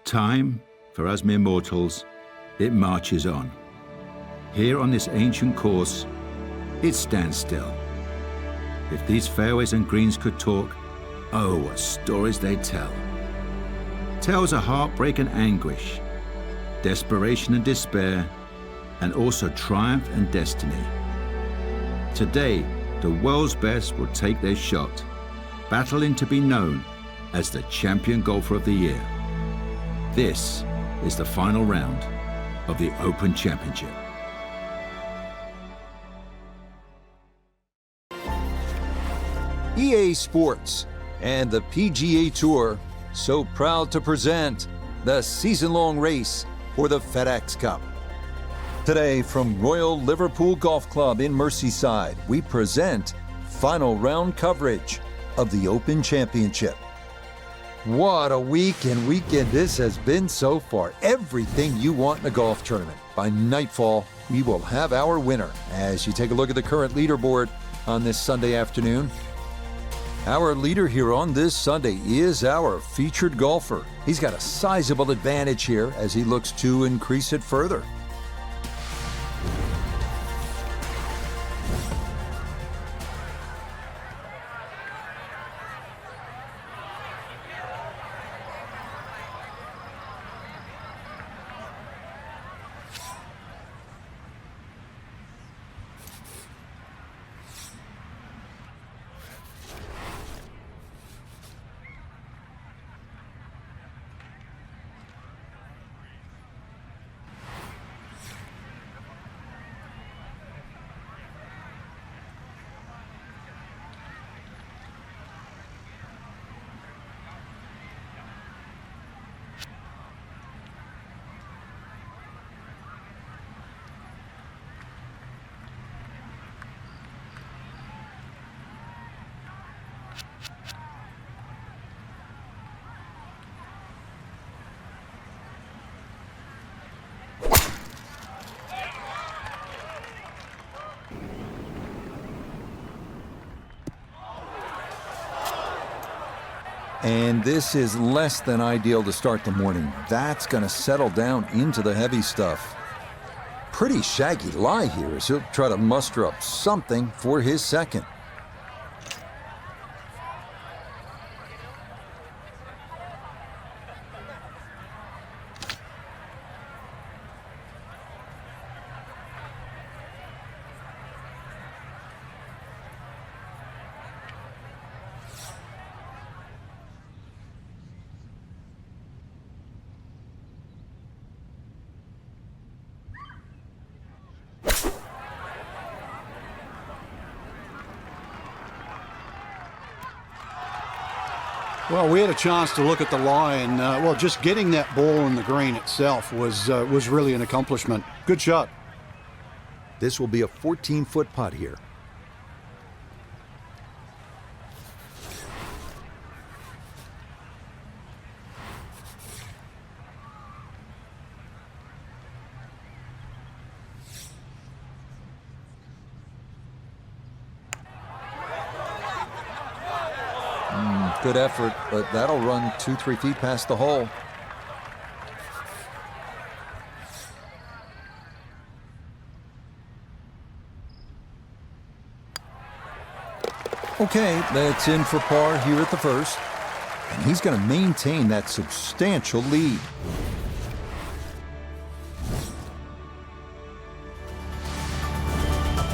Time, for us mere mortals, it marches on. Here on this ancient course, it stands still. If these fairways and greens could talk, oh, what stories they'd tell. Tales of heartbreak and anguish, desperation and despair, and also triumph and destiny. Today, the world's best will take their shot, battling to be known as the champion golfer of the year. This is the final round of the Open Championship. EA Sports and the PGA Tour so proud to present the season-long race for the FedEx Cup. Today from Royal Liverpool Golf Club in Merseyside, we present final round coverage of the Open Championship. What a week and weekend this has been so far. Everything you want in a golf tournament. By nightfall, we will have our winner. As you take a look at the current leaderboard on this Sunday afternoon, our leader here on this Sunday is our featured golfer. He's got a sizable advantage here as he looks to increase it further. And this is less than ideal to start the morning. That's going to settle down into the heavy stuff. Pretty shaggy lie here as he'll try to muster up something for his second. Well, we had a chance to look at the lie, and well, just getting that ball in the green itself was really an accomplishment. Good shot. This will be a 14-foot putt here. Good effort, but that'll run 2-3 feet past the hole. Okay, that's in for par here at the first. And he's going to maintain that substantial lead.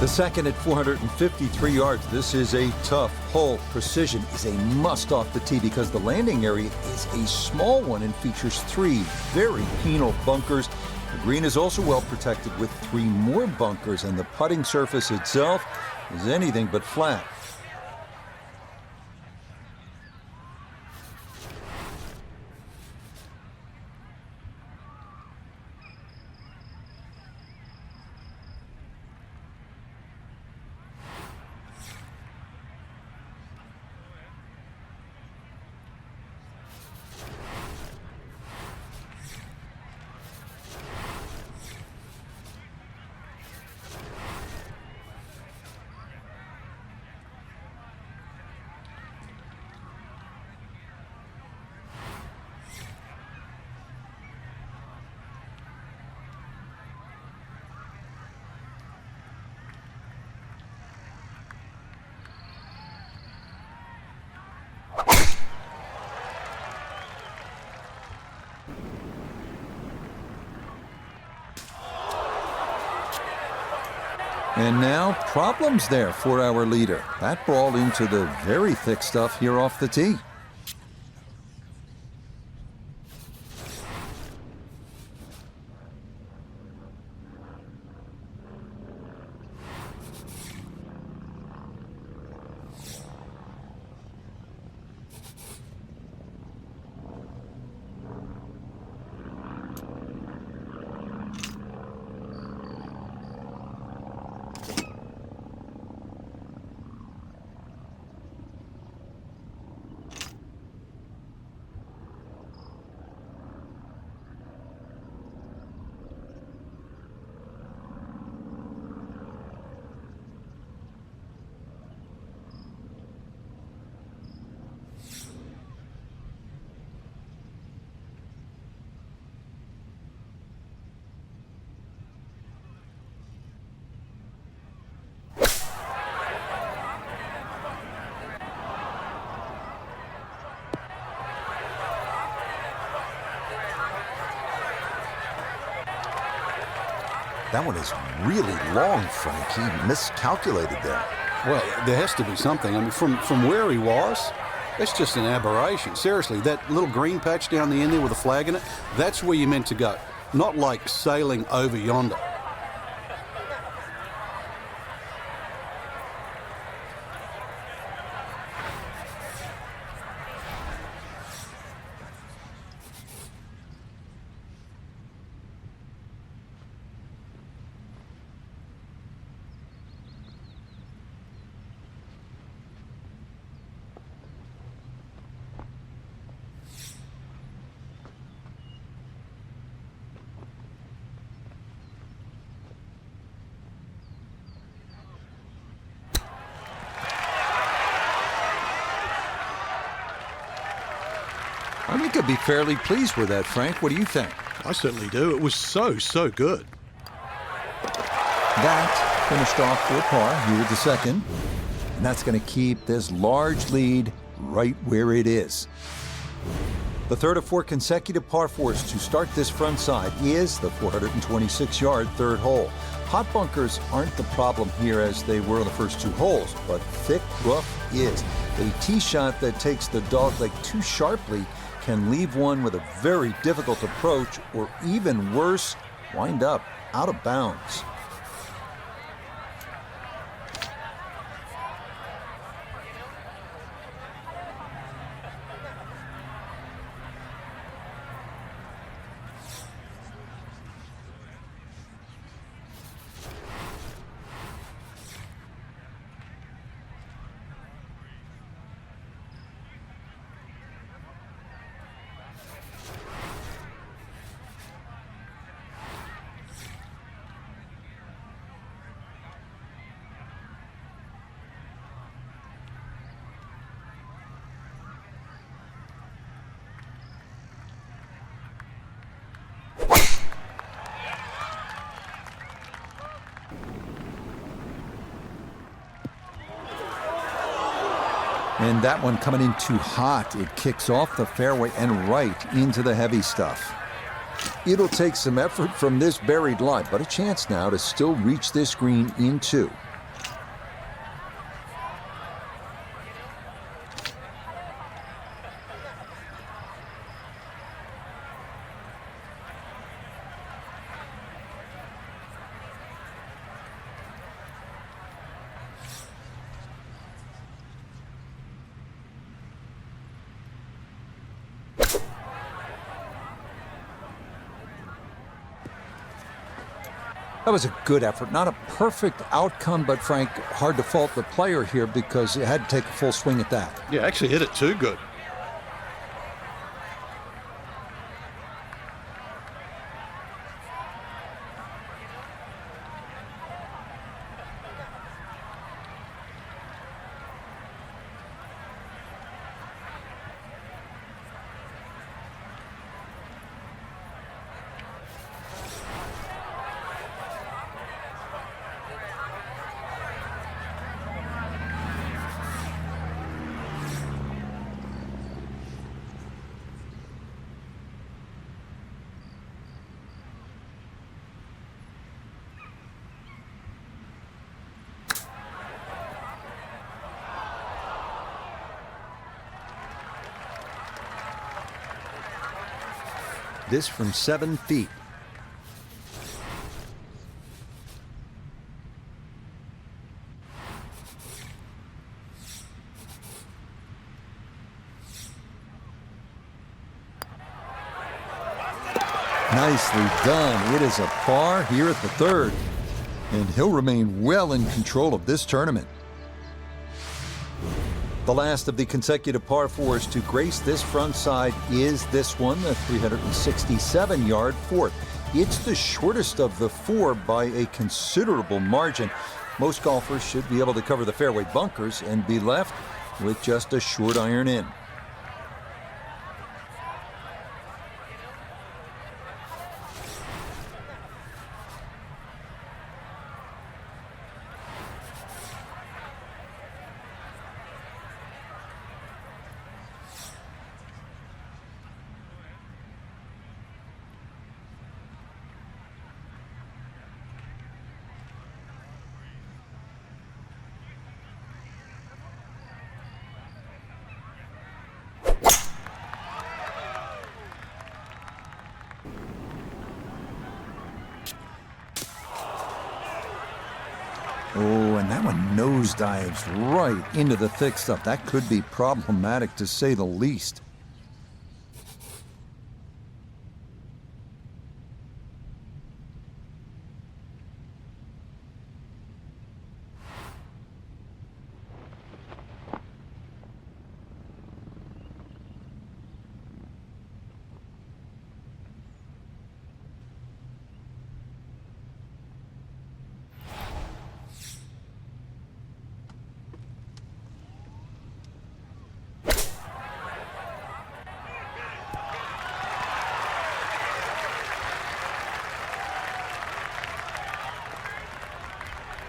The second at 453 yards. This is a tough hole. Precision is a must off the tee because the landing area is a small one and features 3 very penal bunkers. The green is also well protected with 3 more bunkers, and the putting surface itself is anything but flat. And now problems there for our leader. That ball into the very thick stuff here off the tee. That one is really long, Frank. He miscalculated there. Well, there has to be something. I mean, from where he was, it's just an aberration. Seriously, that little green patch down the end there with a flag in it, that's where you're meant to go. Not like sailing over yonder. I think I'd be fairly pleased with that, Frank. What do you think? I certainly do. It was so good. That finished off for a par here with the second. And that's going to keep this large lead right where it is. The third of 4 consecutive par 4s to start this front side is the 426-yard third hole. Hot bunkers aren't the problem here as they were on the first 2 holes, but thick rough is. A tee shot that takes the dogleg too sharply can leave one with a very difficult approach, or even worse, wind up out of bounds. And that one coming in too hot. It kicks off the fairway and right into the heavy stuff. It'll take some effort from this buried line, but a chance now to still reach this green in 2. That was a good effort. Not a perfect outcome, but Frank, hard to fault the player here because it had to take a full swing at that. Yeah, actually hit it too good. This from 7 feet. Nicely done. It is a par here at the third, and he'll remain well in control of this tournament. The last of the consecutive par fours to grace this front side is this one, the 367-yard fourth. It's the shortest of the four by a considerable margin. Most golfers should be able to cover the fairway bunkers and be left with just a short iron in. Oh, and that one nosedives right into the thick stuff. That could be problematic, to say the least.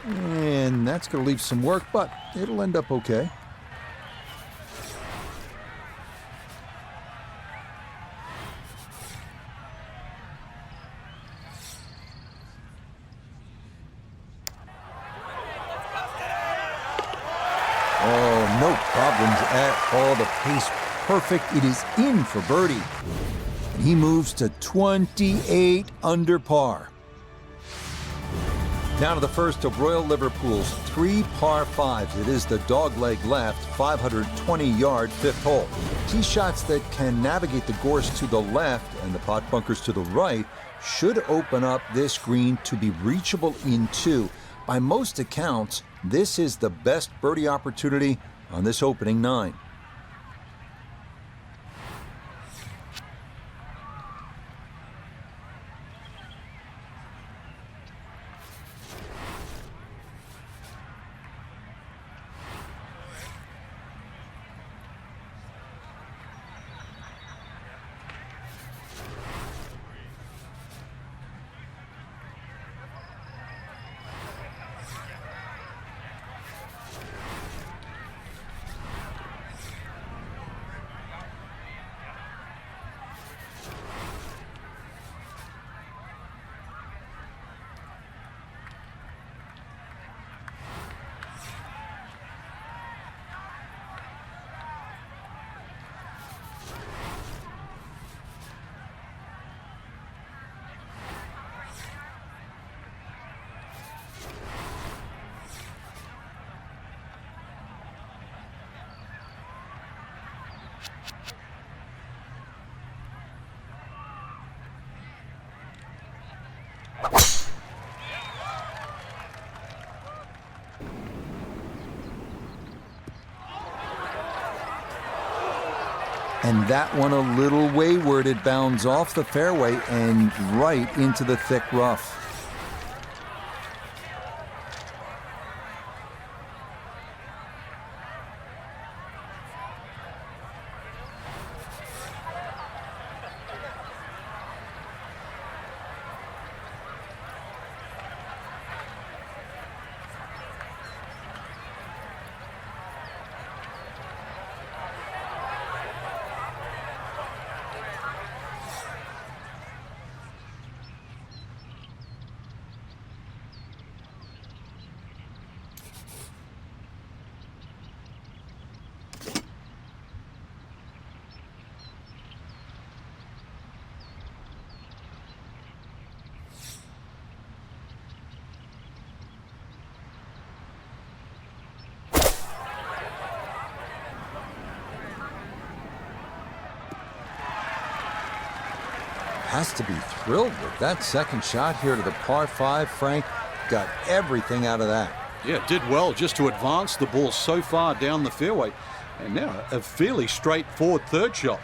And that's going to leave some work, but it'll end up okay. Oh, no problems at all. The pace perfect. It is in for birdie. And he moves to 28 under par. Now to the first of Royal Liverpool's 3 par 5s. It is the dogleg left, 520-yard fifth hole. Tee shots that can navigate the gorse to the left and the pot bunkers to the right should open up this green to be reachable in two. By most accounts, this is the best birdie opportunity on this opening 9. And that one a little wayward. It bounds off the fairway and right into the thick rough. has to be thrilled with that second shot here to the par 5. Frank got everything out of that. Yeah, did well just to advance the ball so far down the fairway. And now a fairly straightforward third shot.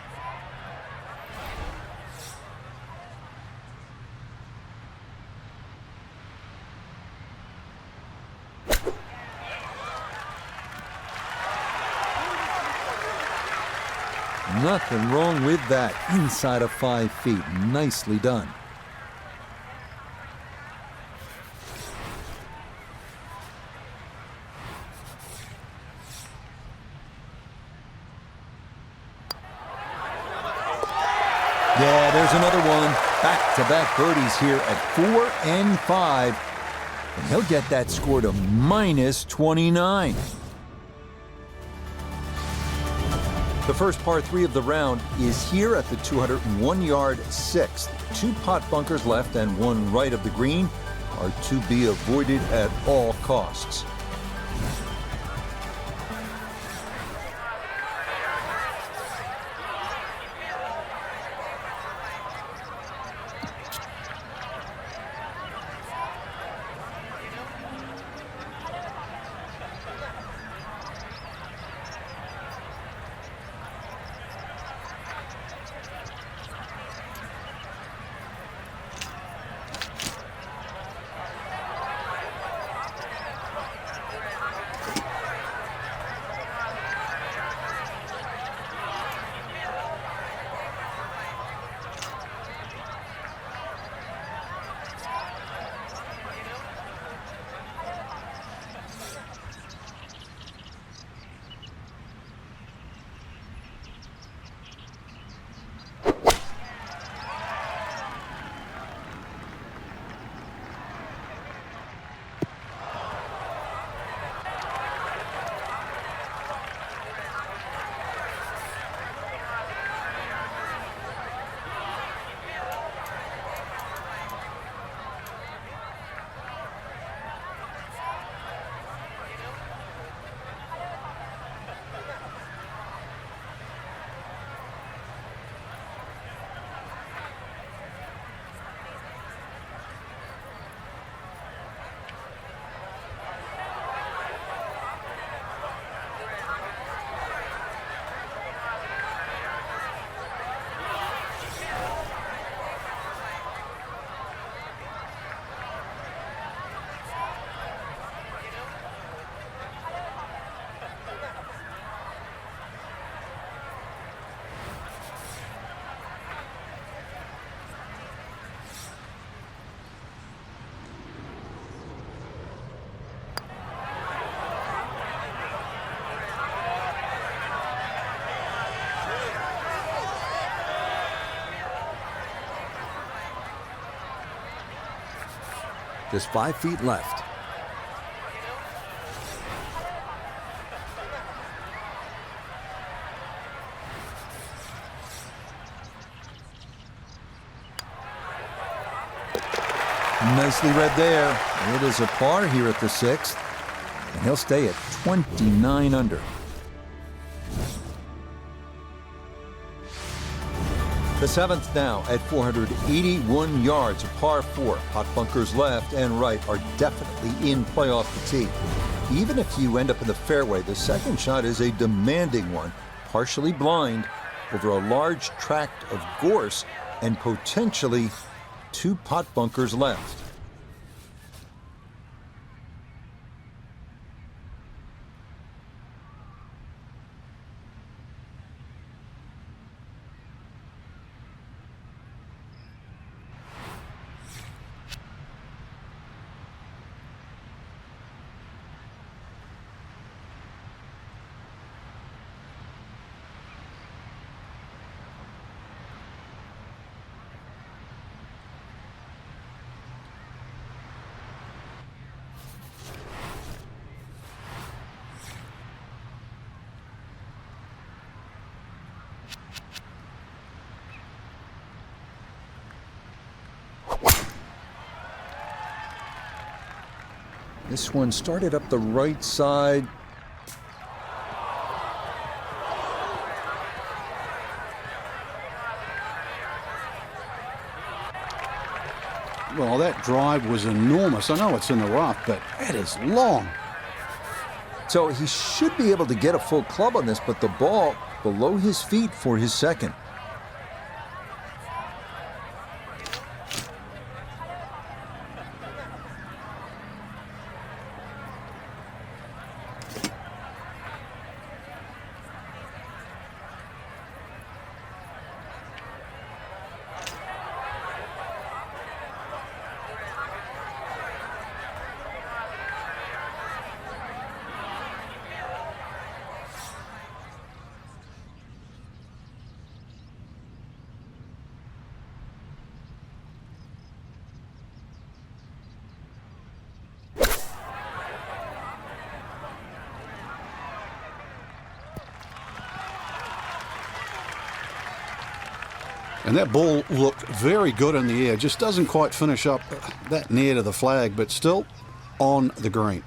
Nothing wrong with that. Inside of 5 feet. Nicely done. Yeah, there's another one. Back-to-back birdies here at 4 and 5. And he'll get that score to -29. The first par 3 of the round is here at the 201-yard 6th. 2 pot bunkers left and 1 right of the green are to be avoided at all costs. Just 5 feet left. Nicely read there. It is a par here at the 6th, and he'll stay at 29 under. The 7th now at 481 yards, a par 4. Pot bunkers left and right are definitely in play off the tee. Even if you end up in the fairway, the second shot is a demanding one, partially blind, over a large tract of gorse and potentially 2 pot bunkers left. This one started up the right side. Well, that drive was enormous. I know it's in the rough, but it is long. So he should be able to get a full club on this, but the ball below his feet for his second. And that ball looked very good in the air. Just doesn't quite finish up that near to the flag, but still on the green.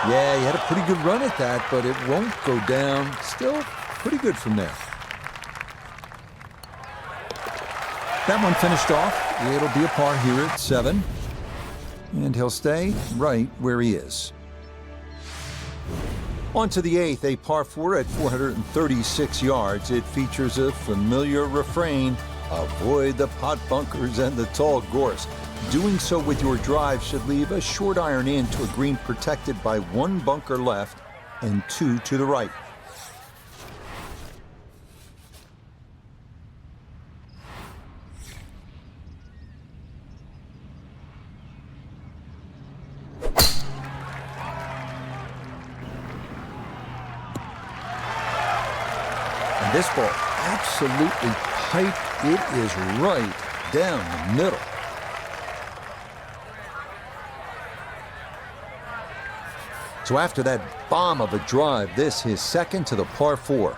Yeah, he had a pretty good run at that, but it won't go down. Still pretty good from there. That one finished off. It'll be a par here at 7. And he'll stay right where he is. On to the 8th, a par 4 at 436 yards. It features a familiar refrain: avoid the pot bunkers and the tall gorse. Doing so with your drive should leave a short iron in to a green protected by 1 bunker left and 2 to the right. And this ball absolutely piped. It is right down the middle. So after that bomb of a drive, this his second to the par 4.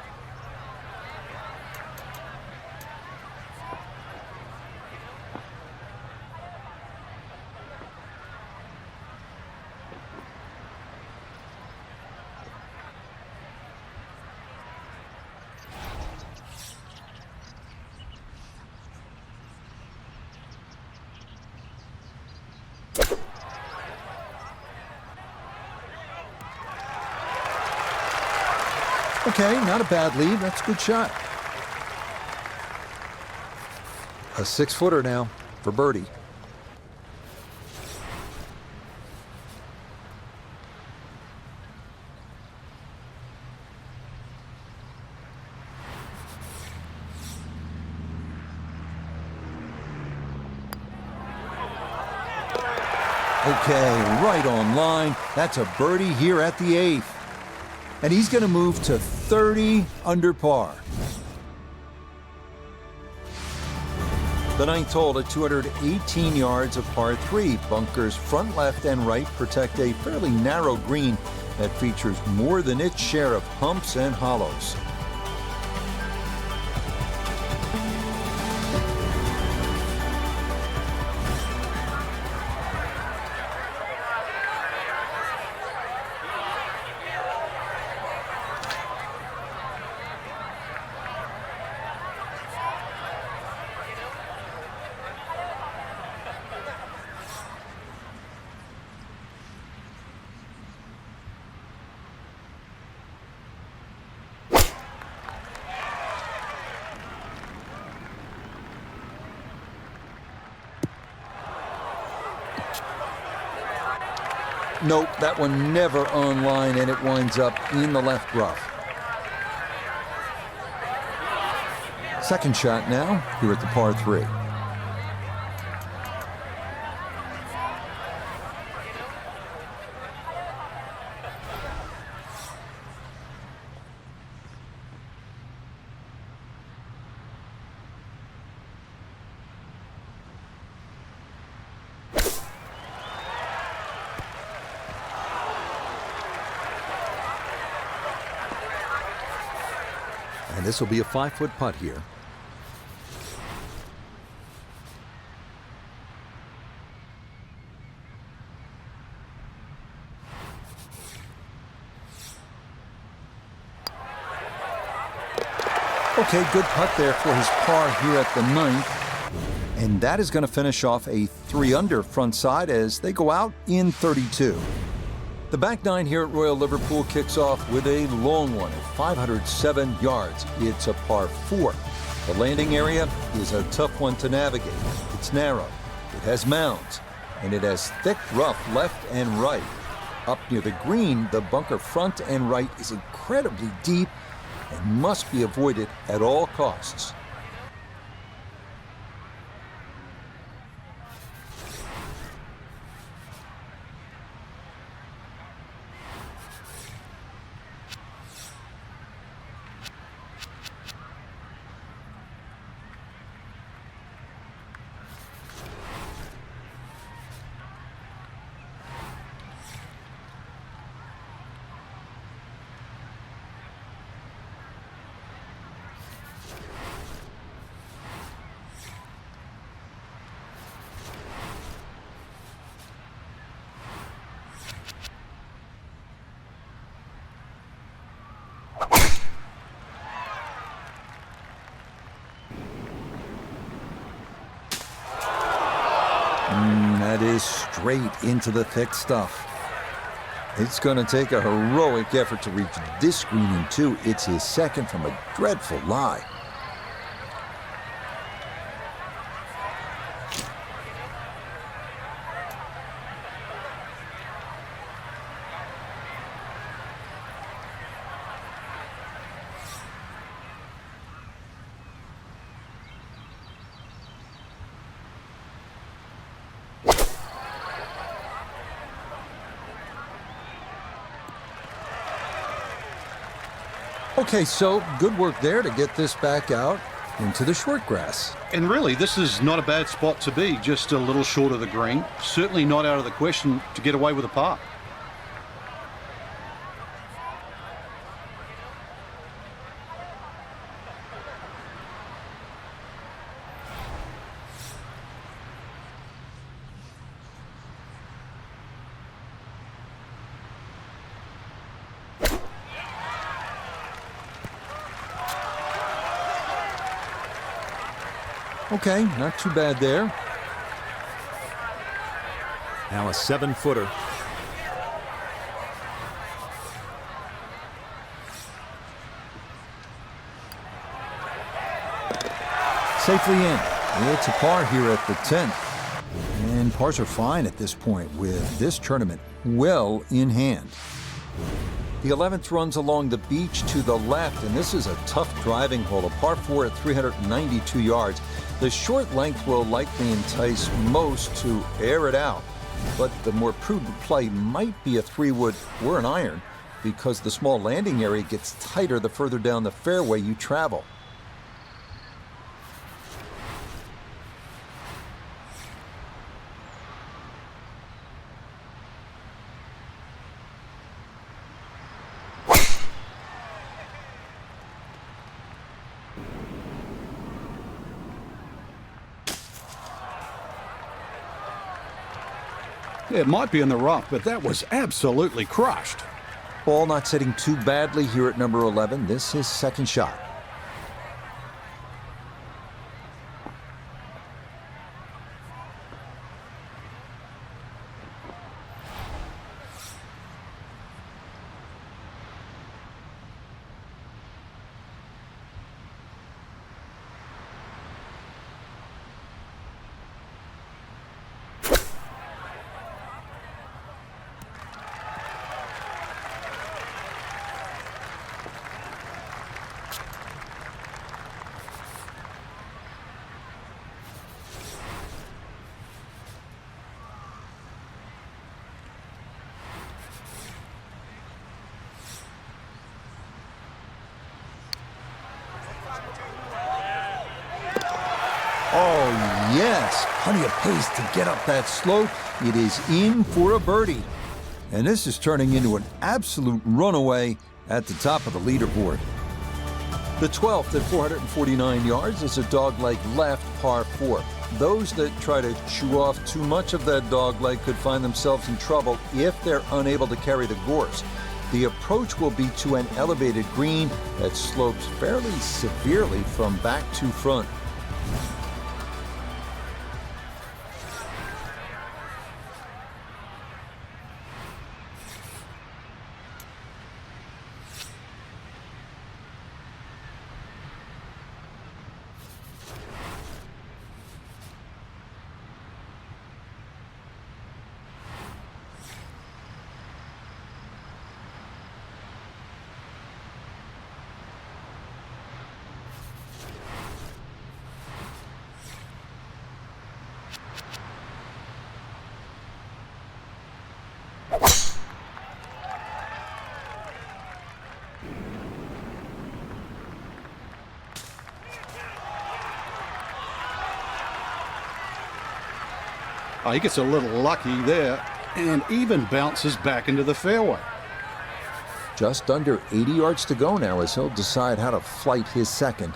Okay, not a bad lead. That's a good shot. A 6-footer now for birdie. Okay, right on line. That's a birdie here at the 8th. And he's going to move to 30 under par. The 9th hole at 218 yards of par 3. Bunkers front left and right protect a fairly narrow green that features more than its share of humps and hollows. Nope, that one never on line, and it winds up in the left rough. Second shot now here at the par 3. And this will be a 5-foot putt here. Okay, good putt there for his par here at the 9th. And that is going to finish off a 3-under front side as they go out in 32. The back 9 here at Royal Liverpool kicks off with a long one at 507 yards. It's a par 4. The landing area is a tough one to navigate. It's narrow, it has mounds, and it has thick rough left and right. Up near the green, the bunker front and right is incredibly deep and must be avoided at all costs. That is straight into the thick stuff. It's going to take a heroic effort to reach this green in 2. It's his second from a dreadful lie. Okay, so good work there to get this back out into the short grass. And really, this is not a bad spot to be, just a little short of the green. Certainly not out of the question to get away with a par. Okay, not too bad there. Now a 7-footer. Safely in. It's a par here at the 10th. And pars are fine at this point with this tournament well in hand. The 11th runs along the beach to the left, and this is a tough driving hole, a par 4 at 392 yards. The short length will likely entice most to air it out, but the more prudent play might be a 3-wood or an iron because the small landing area gets tighter the further down the fairway you travel. It might be in the rough, but that was absolutely crushed. Ball not sitting too badly here at number 11. This is his second shot. Oh, yes. Plenty of pace to get up that slope. It is in for a birdie. And this is turning into an absolute runaway at the top of the leaderboard. The 12th at 449 yards is a dogleg left par 4. Those that try to chew off too much of that dogleg could find themselves in trouble if they're unable to carry the gorse. The approach will be to an elevated green that slopes fairly severely from back to front. Oh, he gets a little lucky there and even bounces back into the fairway. Just under 80 yards to go now as he'll decide how to flight his second.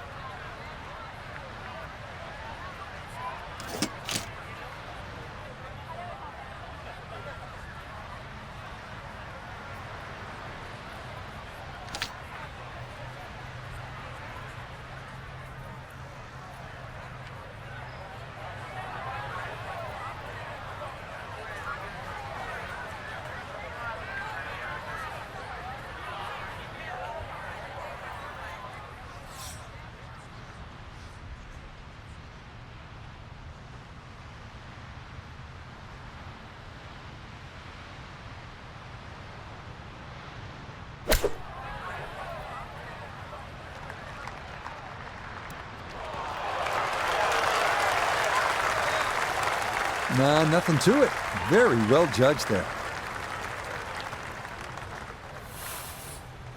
Nah, nothing to it. Very well judged there.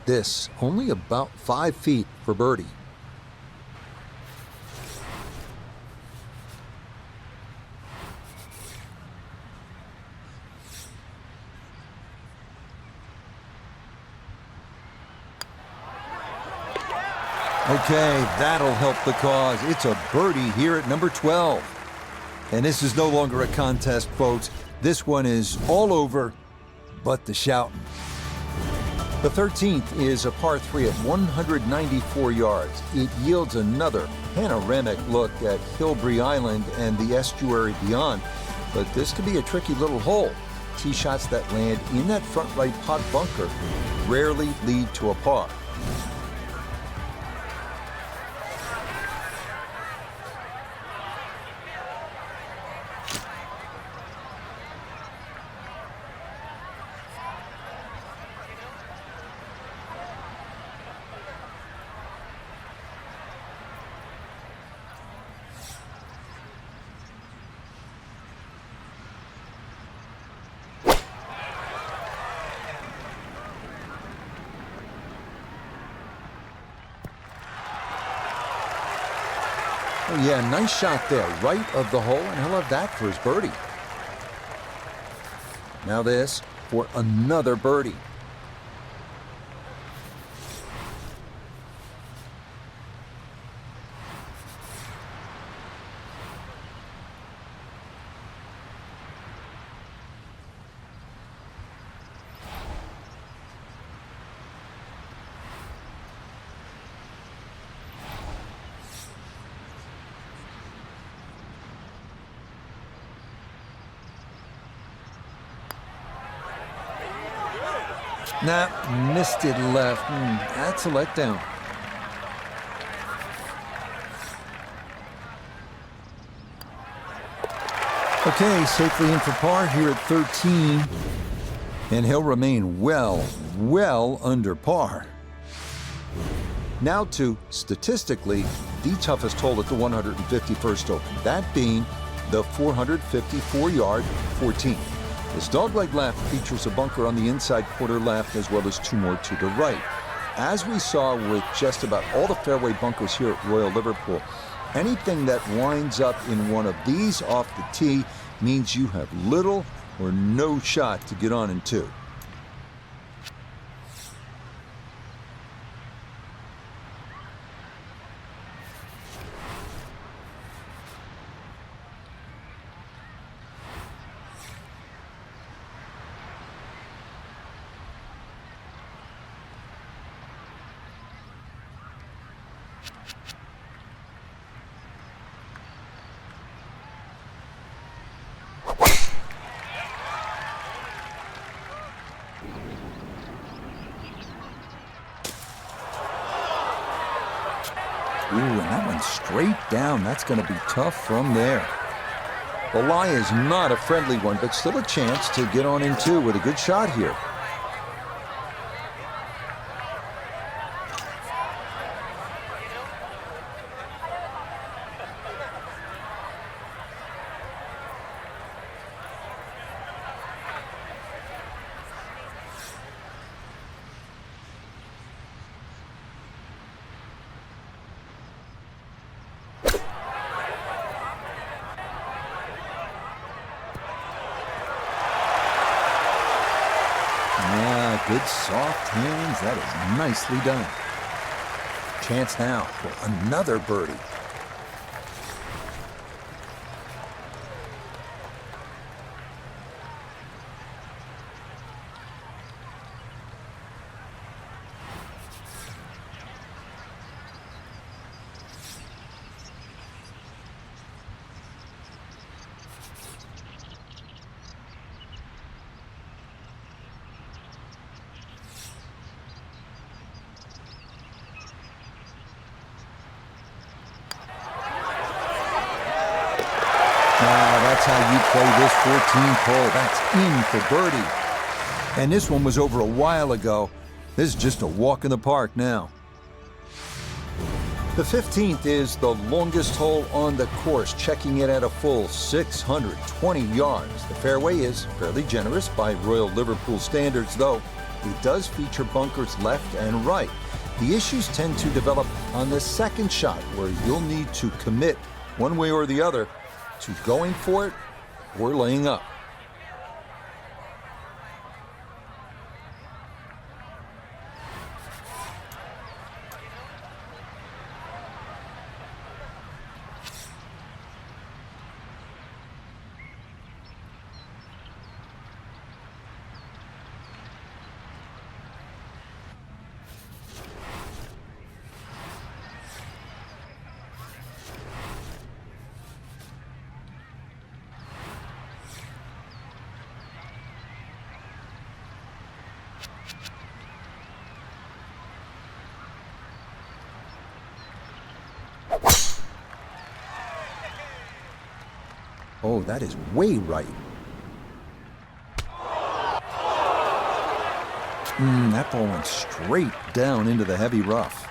This only about 5 feet for birdie. Okay, that'll help the cause. It's a birdie here at number 12. And this is no longer a contest, folks. This one is all over but the shouting. The 13th is a par 3 at 194 yards. It yields another panoramic look at Hilbrey Island and the estuary beyond. But this could be a tricky little hole. Tee shots that land in that front right pot bunker rarely lead to a par. Oh yeah, nice shot there, right of the hole, and he'll have that for his birdie. Now this for another birdie. Nah, missed it left. That's a letdown. Okay, safely in for par here at 13. And he'll remain well under par. Now to, statistically, the toughest hole at the 151st Open. That being the 454-yard 14th. This dogleg left features a bunker on the inside quarter left as well as 2 more to the right. As we saw with just about all the fairway bunkers here at Royal Liverpool, anything that winds up in one of these off the tee means you have little or no shot to get on in 2. Ooh, and that went straight down. That's going to be tough from there. The lie is not a friendly one, but still a chance to get on in two with a good shot here. Good soft hands. That is nicely done. Chance now for another birdie. That's how you play this 14th hole. That's in for birdie. And this one was over a while ago. This is just a walk in the park now. The 15th is the longest hole on the course, checking it at a full 620 yards. The fairway is fairly generous by Royal Liverpool standards, though it does feature bunkers left and right. The issues tend to develop on the second shot, where you'll need to commit one way or the other to going for it or laying up. Oh, that is way right. That ball went straight down into the heavy rough.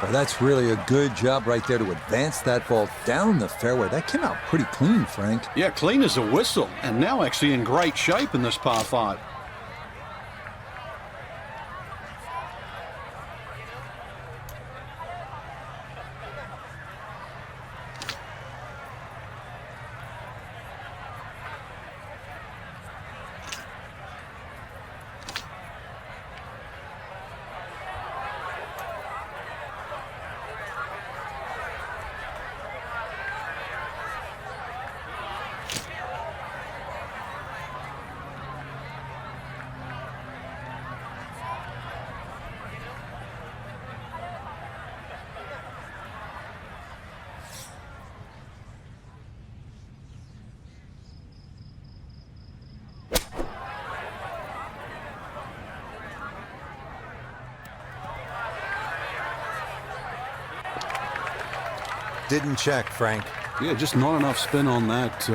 Well, that's really a good job right there to advance that ball down the fairway. That came out pretty clean, Frank. Yeah, clean as a whistle, and now actually in great shape in this par 5. Didn't check, Frank. Yeah, just not enough spin on that,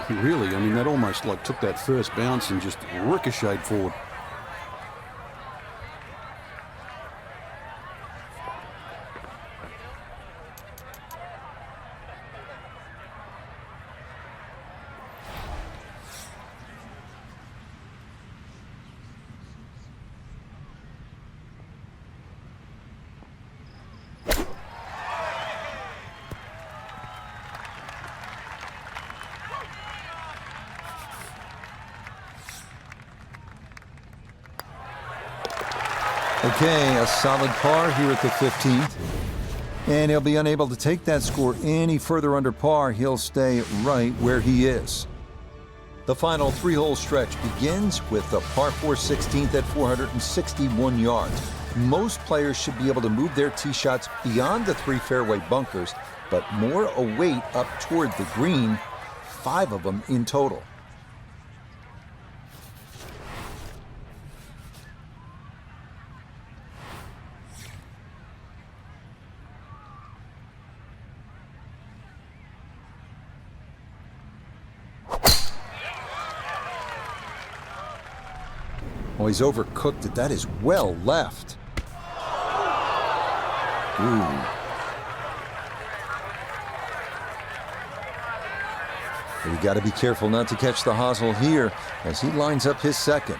really. I mean, that almost like took that first bounce and just ricocheted forward. Okay, a solid par here at the 15th. And he'll be unable to take that score any further under par. He'll stay right where he is. The final 3-hole stretch begins with the par 4 16th at 461 yards. Most players should be able to move their tee shots beyond the 3 fairway bunkers, but more await up toward the green, 5 of them in total. Oh, he's overcooked it. That is well left. Ooh. You got to be careful not to catch the hosel here as he lines up his second.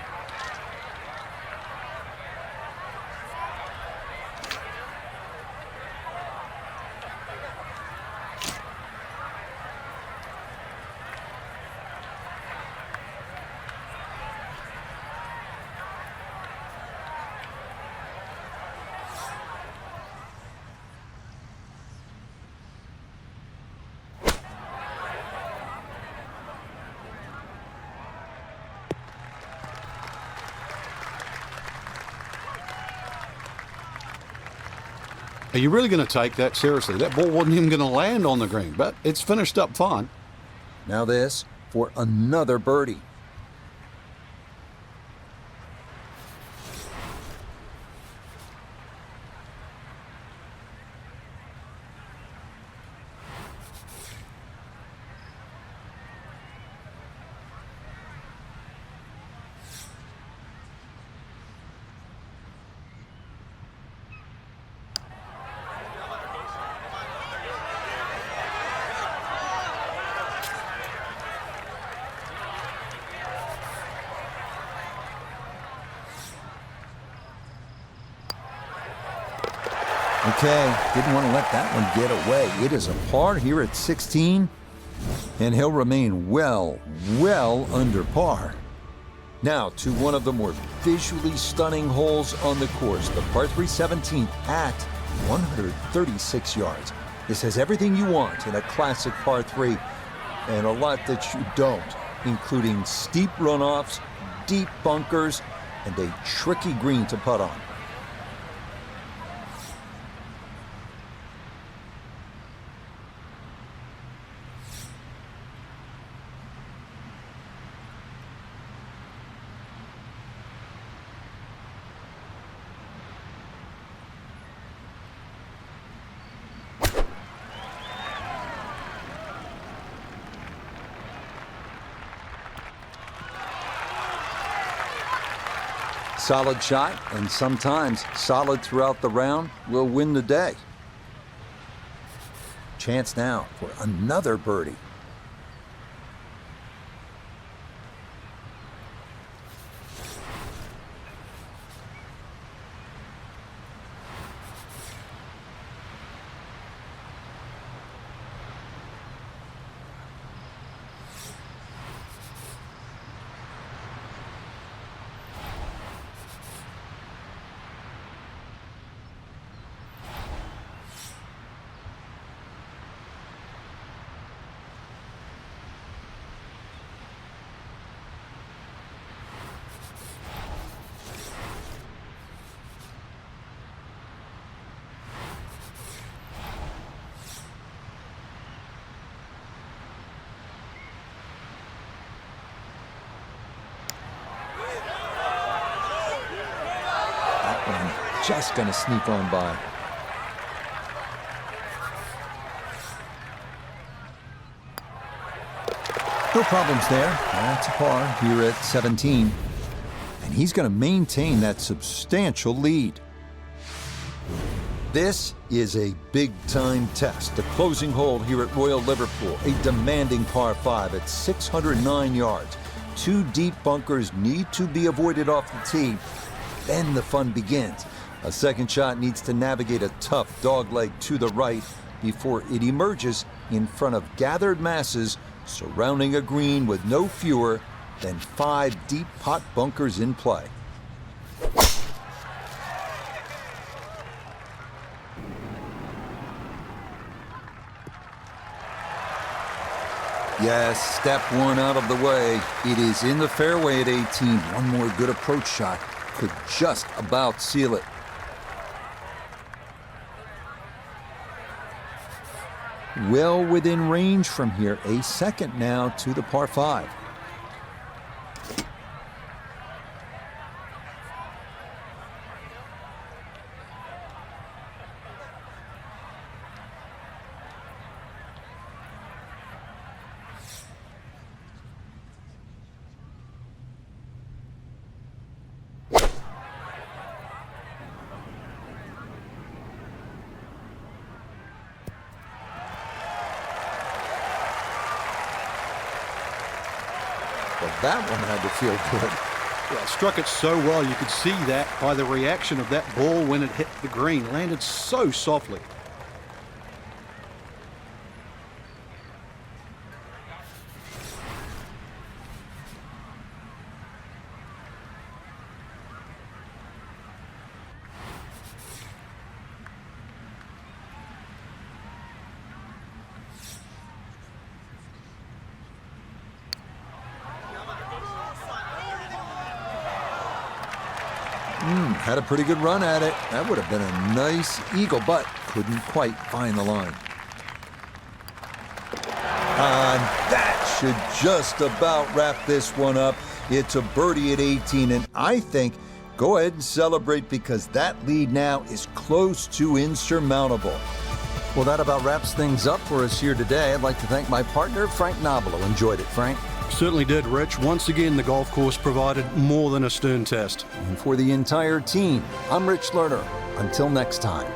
Are you really going to take that seriously? That ball wasn't even going to land on the green, but it's finished up fine. Now this for another birdie. Okay, didn't want to let that one get away. It is a par here at 16, and he'll remain well under par. Now to one of the more visually stunning holes on the course, the par 3 17th at 136 yards. This has everything you want in a classic par 3, and a lot that you don't, including steep runoffs, deep bunkers, and a tricky green to putt on. Solid shot, and sometimes solid throughout the round, will win the day. Chance now for another birdie. Just going to sneak on by. No problems there. That's a par here at 17. And he's going to maintain that substantial lead. This is a big-time test. The closing hole here at Royal Liverpool, a demanding par 5 at 609 yards. 2 deep bunkers need to be avoided off the tee. Then the fun begins. A second shot needs to navigate a tough dogleg to the right before it emerges in front of gathered masses surrounding a green with no fewer than 5 deep pot bunkers in play. Yes, step 1 out of the way. It is in the fairway at 18. One more good approach shot could just about seal it. Well within range from here. A second now to the par 5. Well, that one had to feel good. Well, struck it so well, you could see that by the reaction of that ball when it hit the green. Landed so softly. Had a pretty good run at it. That would have been a nice eagle, but couldn't quite find the line. And that should just about wrap this one up. It's a birdie at 18, and I think go ahead and celebrate because that lead now is close to insurmountable. Well, that about wraps things up for us here today. I'd like to thank my partner, Frank Nobilo. Enjoyed it, Frank. Certainly did, Rich. Once again, the golf course provided more than a stern test. And for the entire team, I'm Rich Lerner. Until next time.